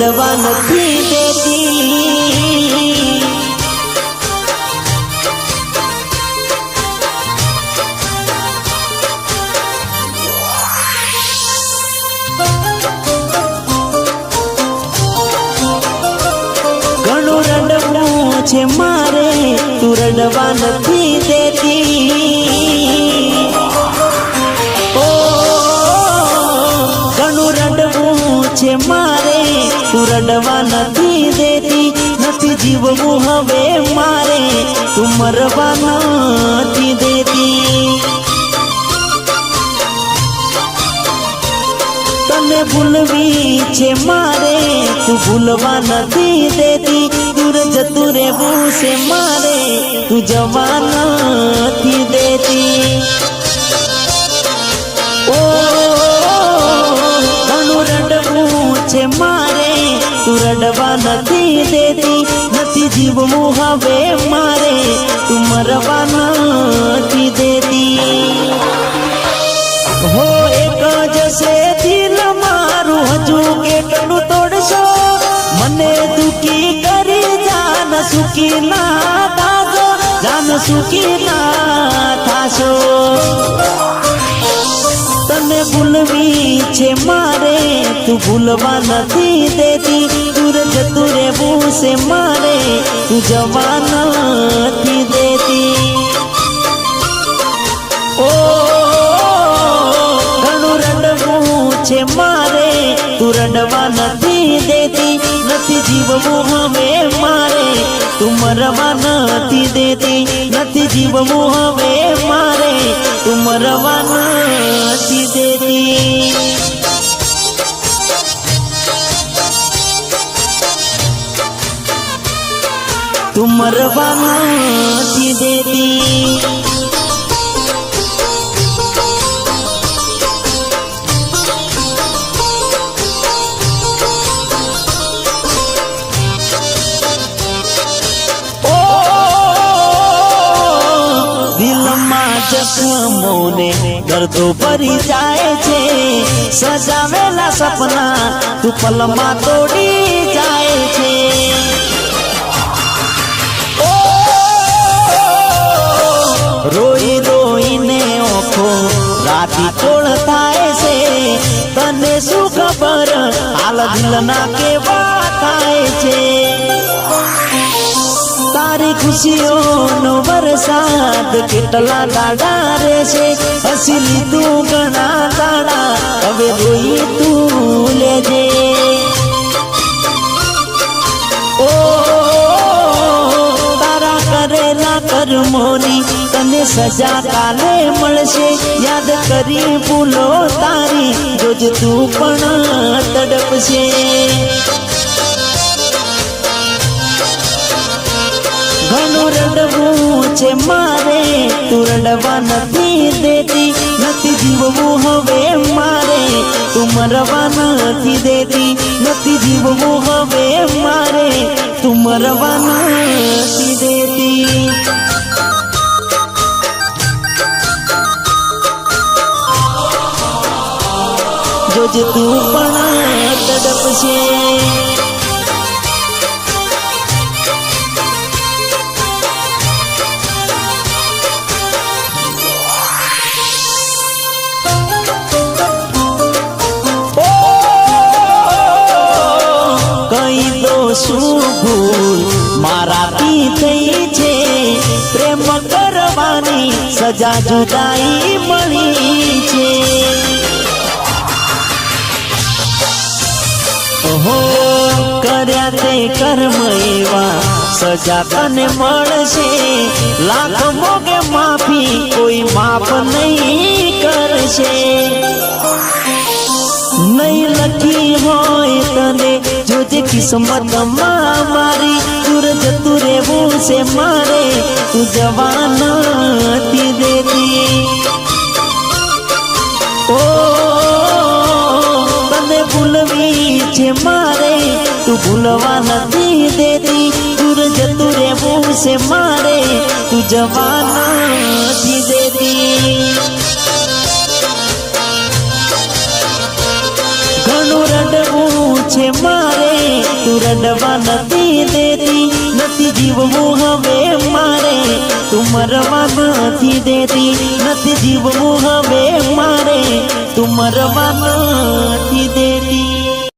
રડવા નથી દેતી। ઘણું રડવું છે મારે તું રડવા નથી દેતી। ઘણું રડવું છે મારે તું રડવા નથી દેતી। નથી જીવવું હવે મારે તું મરવા નથી દેતી। તને ભૂલવી છે મારે તું ભૂલવા નથી દેતી। દૂર જતું રહેવું છે મારે તું જવા નથી દેતી। ઓ ઘણું રડવું છે મારે તું રડવા નથી દેતી। નથી જીવવું હવે મારે તું મરવા નથી દેતી। હો એક જ છે દિલ મારું હજુ કેટલું તોડશો। મને દુખી કરી જાન સુખી ના થાશો। જાન સુખી ના થાશો। તને ભૂલવી છે મારે તું ભૂલવા નથી દેતી। દૂર જતું રહેવું છે મારે તું જવા નથી દેતી। ઓ ઘણું રડવું છે મારે તું રડવા નથી દેતી। નથી જીવવું હવે મારે તું મરવા નથી દેતી। નથી જીવવું હવે મારે તું મરવા નથી દેતી। તું મરવા નથી દેતી। જખમોને દર્દો ભરી જાય છે। સજાવેલા સપના તું પલમાં તોડી જાય છે। ઓ રોઈ રોઈને ઓખો રાતી તોડ થાય છે। તને શું ખબર હાલ દિલના કેવા થાય છે। તારી ખુશીઓનો વરસાદ કેટલા દાડા રહેશે। હસી લીધું ઘણા દાડા હવે રોઈ તું લેજે। ઓ તારા કરેલા કર્મોની તને સજા કાલે મળશે। યાદ કરી ભૂલો તારી જોજ તું પણ તડપશે। ઘણું રડવું છે મારે તું રડવા નથી દેતી। નથી જીવવું હવે મારે તું મરવા નથી દેતી। નથી જીવવું હવે મારે તું મરવા નથી દેતી। જોજ તું પણ તડપશે। શું ભૂલ મારાથી થઈ છે। પ્રેમ કરવાની સજા જુદાઈ મળી છે। ઓહો કર્યા તે કર્મ એવા સજા તને મળશે। લાખ મોગે માફી કોઈ માફ નહીં કરશે। નહીં લખી હોય તને જોજે કિસ્મતમાં મારી। દૂર જતું રહેવું છે મારે તું જવા નથી દેતી। ઓ તને ભૂલવી છે મારે તું ભૂલવા નથી દેતી। દૂર જતું રહેવું છે મારે તું જવા નથી દેતી। ઘણું રડવું છે મારે રડવા નથી દેતી, નથી જીવવું હવે મારે, તું મરવા નથી દેતી, નથી જીવવું હવે મારે, તું મરવા નથી દેતી.